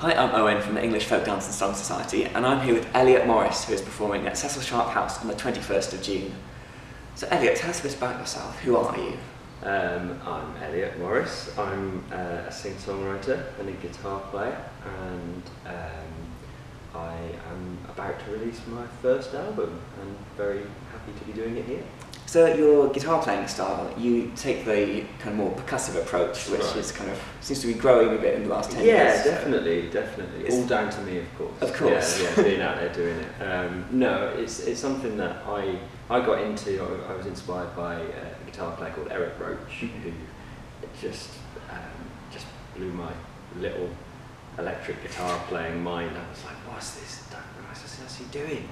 Hi, I'm Owen from the English Folk Dance and Song Society, and I'm here with Elliott Morris, who is performing at Cecil Sharp House on the 21st of June. So Elliott, tell us a bit about yourself. Who are you? I'm Elliott Morris. I'm a singer-songwriter and a guitar player, and I am about to release my first album, and very happy to be doing it here. So your guitar playing style, you take the kind of more percussive approach, which is kind of seems to be growing a bit in the last 10 years. Yeah, definitely. All down to me, of course. Of course. Yeah, being out there doing it. No, it's something that I got into. I was inspired by a guitar player called Eric Roach, who just blew my little electric guitar playing mind. I was like, what's this? What's he doing?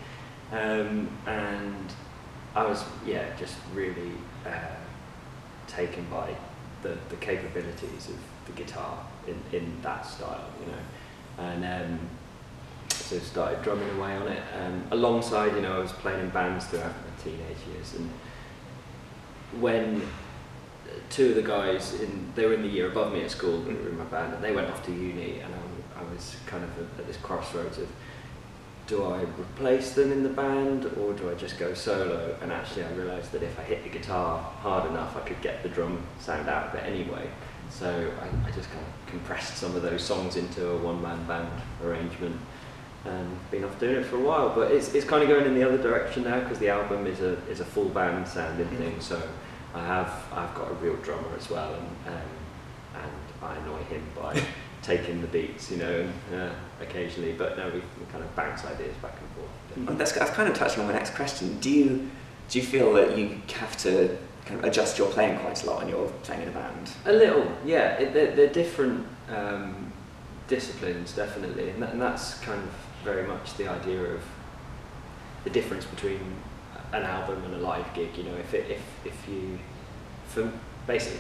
And I was, just really taken by the capabilities of the guitar in that style, you know, and so started drumming away on it. Alongside, I was playing in bands throughout my teenage years, and when two of the guys they were in the year above me at school, they were in my band, and they went off to uni, and I was kind of at this crossroads of, do I replace them in the band or do I just go solo? And actually I realised that if I hit the guitar hard enough I could get the drum sound out of it anyway. So I just kind of compressed some of those songs into a one-man band arrangement and been off doing it for a while. But it's kind of going in the other direction now, because the album is a full band sounding thing. So I've got a real drummer as well, and I annoy him by taking the beats, occasionally, but no, we kind of bounce ideas back and forth. And that's kind of touching on my next question. Do you feel that you have to kind of adjust your playing quite a lot when you're playing in a band? A little, yeah. They're different disciplines, definitely, and that's kind of very much the idea of the difference between an album and a live gig.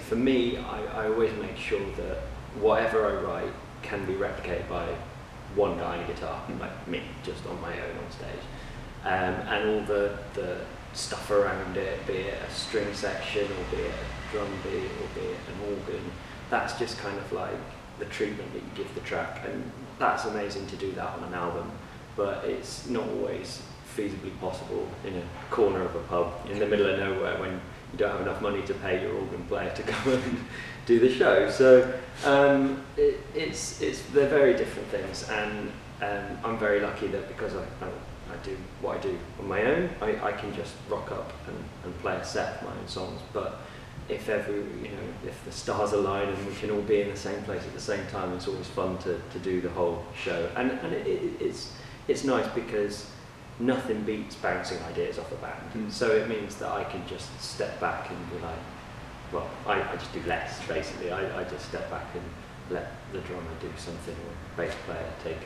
For me, I always make sure that whatever I write can be replicated by one guy on a guitar, like me, just on my own on stage. And all the stuff around it, be it a string section, or be it a drum beat, or be it an organ, that's just kind of like the treatment that you give the track. And that's amazing to do that on an album, but it's not always feasibly possible in a corner of a pub in the middle of nowhere when you don't have enough money to pay your organ player to come and do the show. So they're very different things, and I'm very lucky that because I do what I do on my own, I can just rock up and play a set of my own songs. But if if the stars align and we can all be in the same place at the same time, it's always fun to do the whole show. And it's nice because nothing beats bouncing ideas off a band. So it means that I can just step back and be like, well, I just do less, basically. I just step back and let the drummer do something, or bass player take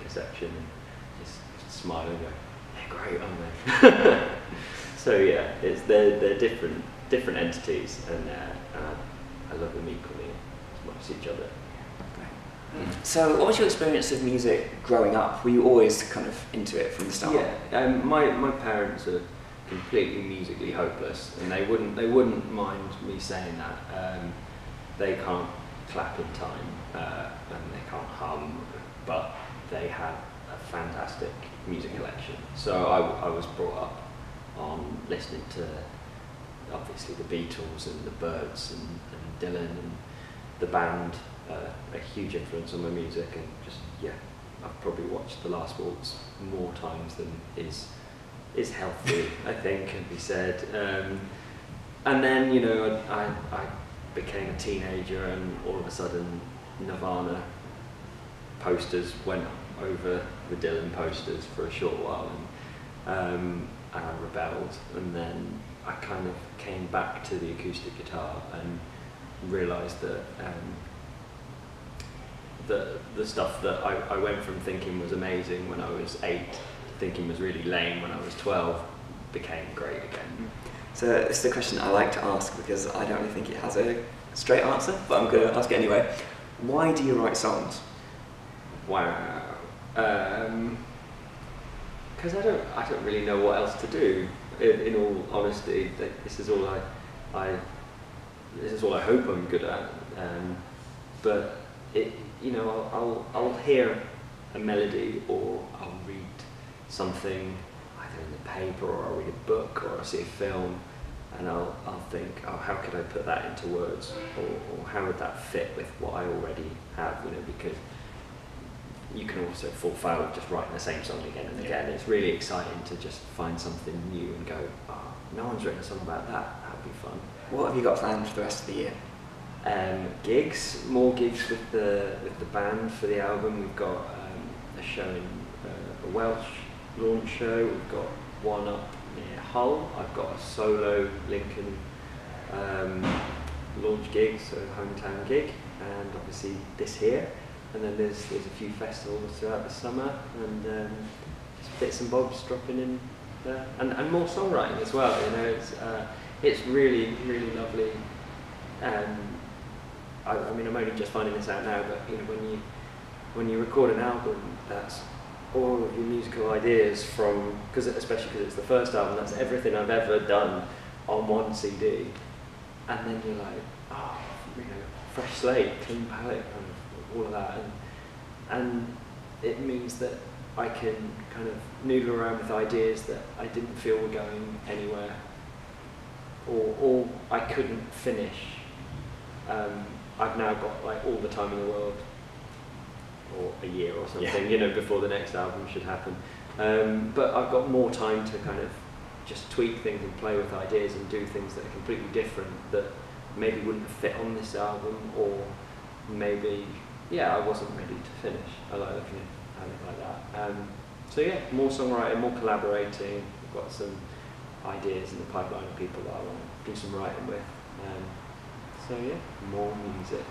a section and just smile and go, they're great, aren't they? So yeah, they're different entities, and I love them equally as much as each other. So what was your experience of music growing up? Were you always kind of into it from the start? Yeah, my parents are completely musically hopeless, and they wouldn't mind me saying that. They can't clap in time, and they can't hum, but they have a fantastic music collection. So I was brought up on listening to obviously the Beatles and the Byrds and Dylan, and the band, a huge influence on my music. And just I've probably watched The Last Waltz more times than is healthy, I think, can be said. And then I became a teenager, and all of a sudden Nirvana posters went over the Dylan posters for a short while, and I rebelled, and then I kind of came back to the acoustic guitar and realised that the stuff that I went from thinking was amazing when I was 8, thinking was really lame when I was 12, became great again. So this is the question I like to ask, because I don't really think it has a straight answer, but I'm going to ask it anyway. Why do you write songs? Wow. Because I don't really know what else to do. In all honesty, this is all I hope I'm good at. But you know, I'll hear a melody, or I'll read something either in the paper, or I'll read a book, or I'll see a film, and I'll think, oh, how could I put that into words, or how would that fit with what I already have, you know, because you can also fall foul of just writing the same song again and again. It's really exciting to just find something new and go, oh, no one's written a song about that, that would be fun. What have you got planned for the rest of the year? Gigs, more gigs with the band for the album. We've got a show in a Welsh launch show. We've got one up near Hull. I've got a solo Lincoln launch gig, so hometown gig, and obviously this here. And then there's a few festivals throughout the summer, and just bits and bobs dropping in there, and more songwriting as well. You know, it's really, really lovely. I mean, I'm only just finding this out now, but you know, when you record an album, that's all of your musical ideas from, especially because it's the first album, that's everything I've ever done on one CD, and then you're like, oh, you know, fresh slate, clean palette, and all of that, and it means that I can kind of noodle around with ideas that I didn't feel were going anywhere, or I couldn't finish. I've now got like all the time in the world, or a year or something, you know, before the next album should happen. But I've got more time to kind of just tweak things and play with ideas and do things that are completely different that maybe wouldn't fit on this album, or maybe, I wasn't ready to finish. I like looking at it like that. So yeah, more songwriting, more collaborating. I've got some ideas in the pipeline of people that I want to do some writing with. So yeah, more music.